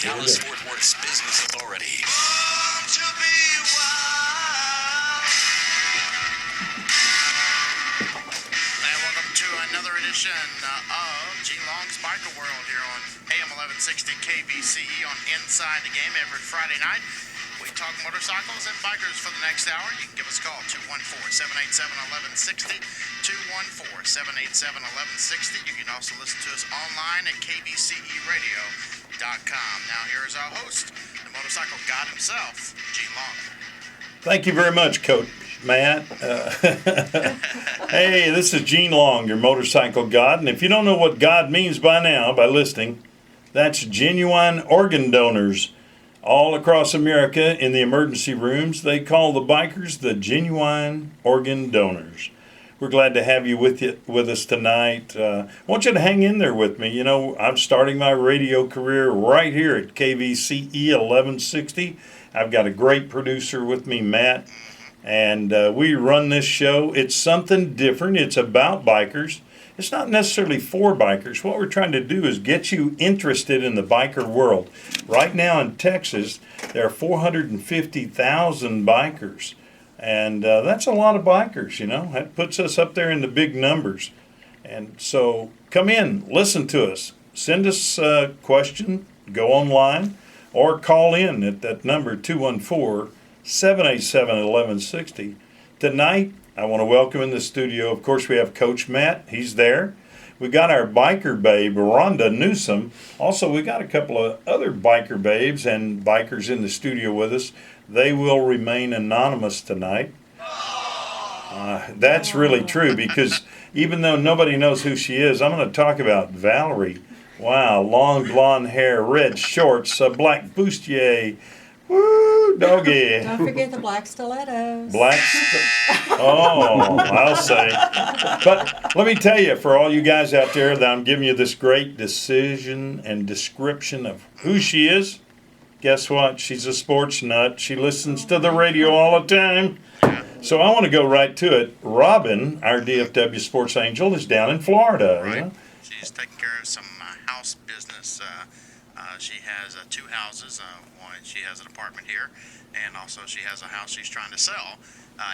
Dallas-Fort Worth's business authority. And welcome to another edition of G Long's Biker World here on AM 1160 KVCE on Inside the Game every Friday night. We talk motorcycles and bikers for the next hour. You can give us a call, 214-787-1160, 214-787-1160. You can also listen to us online at kvceradio.com. Now here's our host, the motorcycle god himself, G Long. Thank you very much, Coach Matt. Hey, this is Gene Long, your motorcycle god. And if you don't know what God means by now, by listening, that's genuine organ donors. All across America in the emergency rooms, they call the bikers the genuine organ donors. We're glad to have you with us tonight. I want you to hang in there with me. You know, I'm starting my radio career right here at KVCE 1160. I've got a great producer with me, Matt, and we run this show. It's something different. It's about bikers. It's not necessarily for bikers. What we're trying to do is get you interested in the biker world. Right now in Texas, there are 450,000 bikers. And that's a lot of bikers, you know. That puts us up there in the big numbers. And so come in, listen to us. Send us a question, go online, or call in at that number, 214-787-1160. Tonight, I want to welcome in the studio, of course, we have Coach Matt. He's there. We got our biker babe, Rhonda Newsom. Also, we got a couple of other biker babes and bikers in the studio with us. They will remain anonymous tonight. That's really true, because even though nobody knows who she is, I'm going to talk about Valerie. Wow, long blonde hair, red shorts, a black bustier. Woo, doggy. Don't forget the black stilettos. I'll say. But let me tell you, for all you guys out there, that I'm giving you this great decision and description of who she is. Guess what? She's a sports nut. She listens to the radio all the time. So I want to go right to it. Robin, our DFW sports angel, is down in Florida. Right. You know? She's taking care of some house business. She has two houses. One, she has an apartment here, and also she has a house she's trying to sell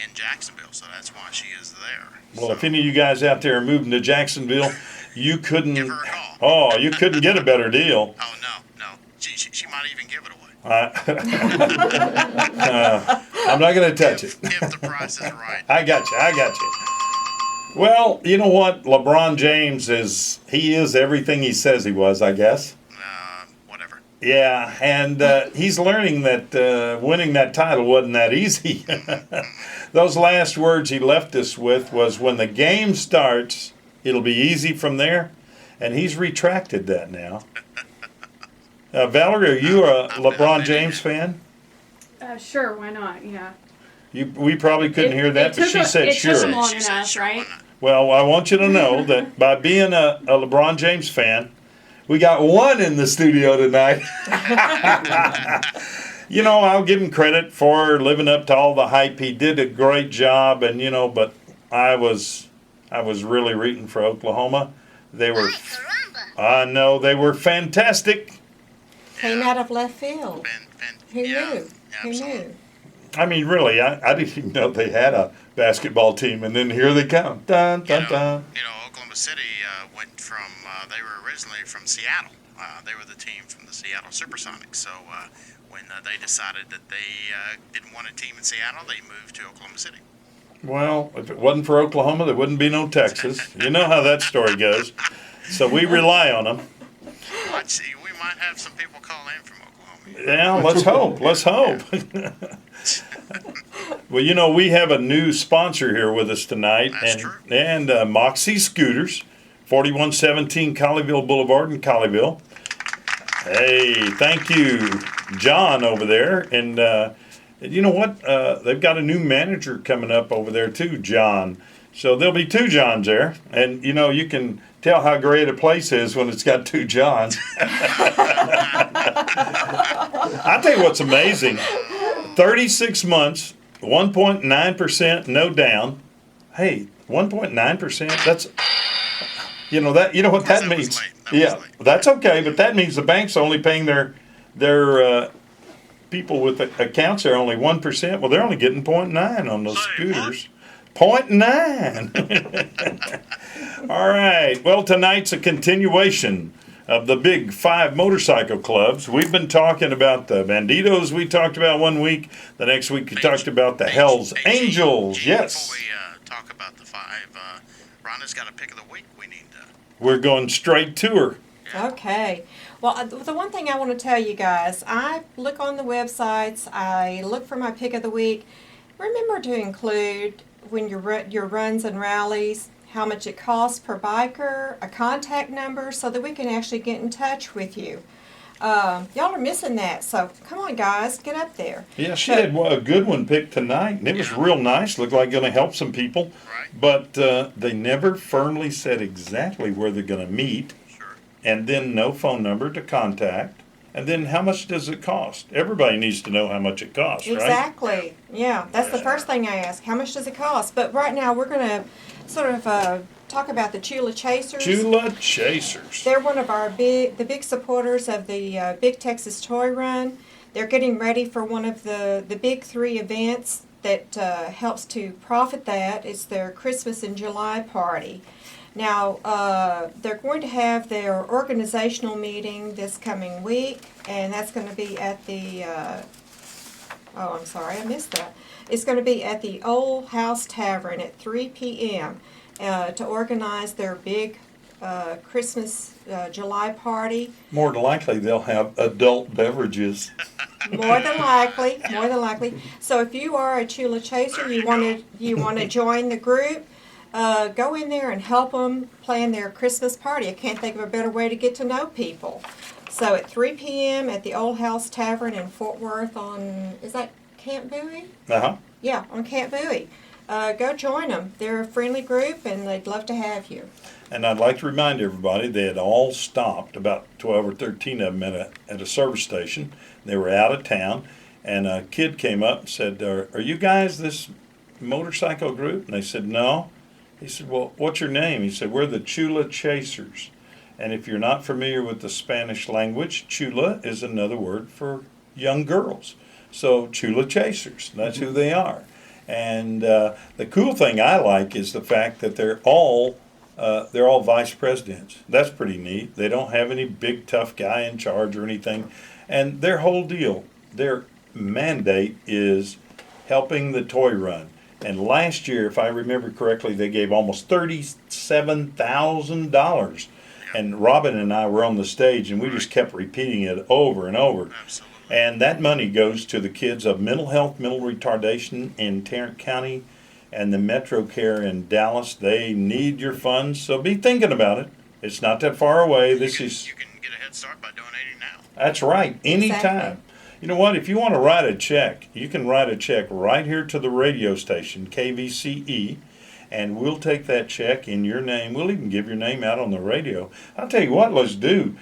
in Jacksonville. So that's why she is there. Well, if any of you guys out there are moving to Jacksonville, you couldn't. Give her a call. Oh, you couldn't get a better deal. Oh no. She might even give it away. I'm not going to touch it. If the price is right. I got you. Well, you know what? LeBron James is everything he says he was, I guess. Whatever. Yeah, and he's learning that winning that title wasn't that easy. Those last words he left us with was, when the game starts, it'll be easy from there. And he's retracted that now. Valerie, are you a LeBron James fan? Sure, why not? Yeah. We probably couldn't hear that, but she said sure. It took him long enough, right? Well, I want you to know that by being a LeBron James fan, we got one in the studio tonight. You know, I'll give him credit for living up to all the hype. He did a great job, and but I was really rooting for Oklahoma. They were, I know, they were fantastic. Came out of left field. Who knew? Who knew? I mean, really, I didn't even know they had a basketball team, and then here they come. Dun, dun, dun. Oklahoma City went from, they were originally from Seattle. They were the team from the Seattle Supersonics. So when they decided that they didn't want a team in Seattle, they moved to Oklahoma City. Well, if it wasn't for Oklahoma, there wouldn't be no Texas. You know how that story goes. So we rely on them. Let's see. We might have some people call in from Oklahoma. Yeah, let's hope. Let's hope. Well, we have a new sponsor here with us tonight. That's true. And Moxie Scooters, 4117 Colleyville Boulevard in Colleyville. Hey, thank you, John, over there. And you know what? They've got a new manager coming up over there too, John. So there'll be two Johns there. And, you can tell how great a place is when it's got two Johns. I'll tell you what's amazing. 36 months, 1.9% no down. Hey, 1.9%, that's, you know what that means? Late. That's okay, but that means the bank's only paying their their people with accounts are only 1%. Well, they're only getting 0.9 on those scooters. 0.9. All right. Well, tonight's a continuation of the big 5 motorcycle clubs. We've been talking about the Banditos we talked about one week. The next week we talked about the Hells Angels. Yes. Before we talk about the 5, Rhonda's got a pick of the week we need to. We're going straight to her. Okay. Well, the one thing I want to tell you guys, I look on the websites, I look for my pick of the week. Remember to include when your runs and rallies, how much it costs per biker, a contact number, so that we can actually get in touch with you. Y'all are missing that, so come on, guys, get up there. Yeah, she had a good one picked tonight, and it was real nice. Looked like going to help some people. Right. But they never firmly said exactly where they're going to meet, Sure. and then no phone number to contact, and then how much does it cost? Everybody needs to know how much it costs, right? Exactly. Yeah, that's the first thing I ask. How much does it cost? But right now we're going to sort of talk about the Chula Chasers. Chula Chasers. They're one of our big supporters of the Big Texas Toy Run. They're getting ready for one of the big 3 events that helps to profit that. It's their Christmas in July party. Now, they're going to have their organizational meeting this coming week, and that's going to be at the, oh, I'm sorry, I missed that. It's going to be at the Old House Tavern at 3 p.m. To organize their big Christmas July party. More than likely, they'll have adult beverages. More than likely. So if you are a Chula Chaser, you want to join the group, go in there and help them plan their Christmas party. I can't think of a better way to get to know people. So at 3 p.m. at the Old House Tavern in Fort Worth on, is that Camp Bowie? Uh-huh. Yeah, on Camp Bowie. Go join them. They're a friendly group, and they'd love to have you. And I'd like to remind everybody they had all stopped, about 12 or 13 of them at a service station. They were out of town, and a kid came up and said, are you guys this motorcycle group? And they said, no. He said, well, what's your name? He said, we're the Chula Chasers. And if you're not familiar with the Spanish language, chula is another word for young girls. So Chula Chasers, that's who they are. And the cool thing I like is the fact that they're all vice presidents. That's pretty neat. They don't have any big tough guy in charge or anything. And their whole deal, their mandate is helping the toy run. And last year, if I remember correctly, they gave almost $37,000. And Robin and I were on the stage, and we just kept repeating it over and over. Absolutely. And that money goes to the kids of mental health, mental retardation in Tarrant County and the Metro Care in Dallas. They need your funds, so be thinking about it. It's not that far away. You can get a head start by donating now. That's right, anytime. Exactly. You know what? If you want to write a check, you can write a check right here to the radio station, KVCE, and we'll take that check in your name. We'll even give your name out on the radio. I'll tell you what, let's do.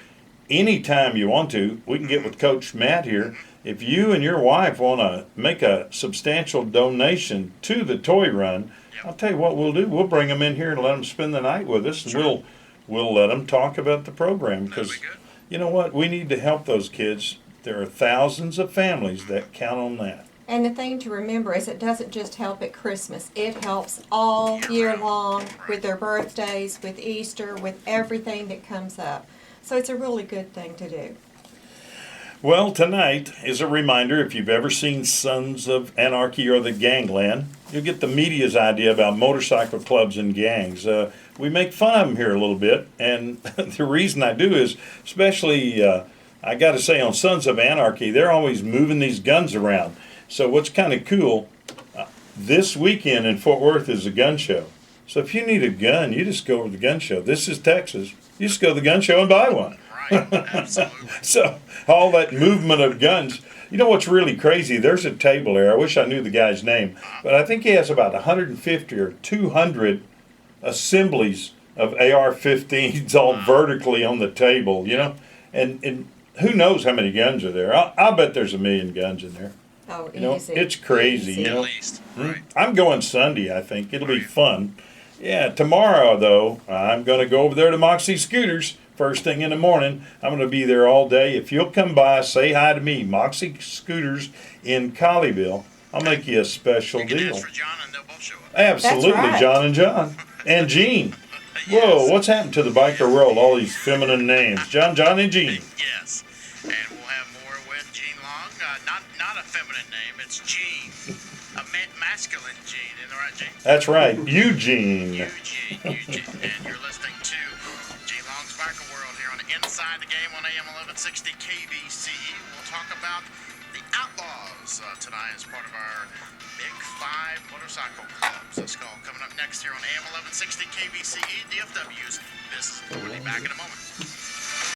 Anytime you want to, we can get with Coach Matt here. If you and your wife want to make a substantial donation to the toy run, I'll tell you what we'll do. We'll bring them in here and let them spend the night with us, and we'll let them talk about the program, because you know what? We need to help those kids. There are thousands of families that count on that. And the thing to remember is it doesn't just help at Christmas. It helps all year long with their birthdays, with Easter, with everything that comes up. So it's a really good thing to do. Well, tonight is a reminder, if you've ever seen Sons of Anarchy or the Gangland, you'll get the media's idea about motorcycle clubs and gangs. We make fun of them here a little bit, and the reason I do is, especially, I got to say, on Sons of Anarchy, they're always moving these guns around. So what's kind of cool, this weekend in Fort Worth is a gun show. So if you need a gun, you just go to the gun show. This is Texas. You just go to the gun show and buy one. Right, absolutely. So all that movement of guns. You know what's really crazy? There's a table there. I wish I knew the guy's name, but I think he has about 150 or 200 assemblies of AR-15s all vertically on the table, you know? And who knows how many guns are there? I'll bet there's 1 million guns in there. Oh, You know, easy. it's crazy, Easy. you At know? least, right. I'm going Sunday, I think. It'll be fun. Yeah, tomorrow, though, I'm going to go over there to Moxie Scooters first thing in the morning. I'm going to be there all day. If you'll come by, say hi to me, Moxie Scooters in Colleyville. I'll make you a special You can deal. ask for John and they'll both show up. Absolutely, That's right. John and John. And Gene. Whoa, what's happened to the biker world? All these feminine names. John, and Gene. Yes. And we'll have more with Gene Long. Not a feminine name, it's Gene. A masculine Gene, isn't that right, Gene? That's right, Eugene. Eugene. And you're listening to Gene Long's Biker World here on Inside the Game on AM 1160 KVCE. We'll talk about the Outlaws tonight as part of our Big Five Motorcycle Clubs. That's call coming up next here on AM 1160 KVCE, DFW's Business Authority. Back in a moment.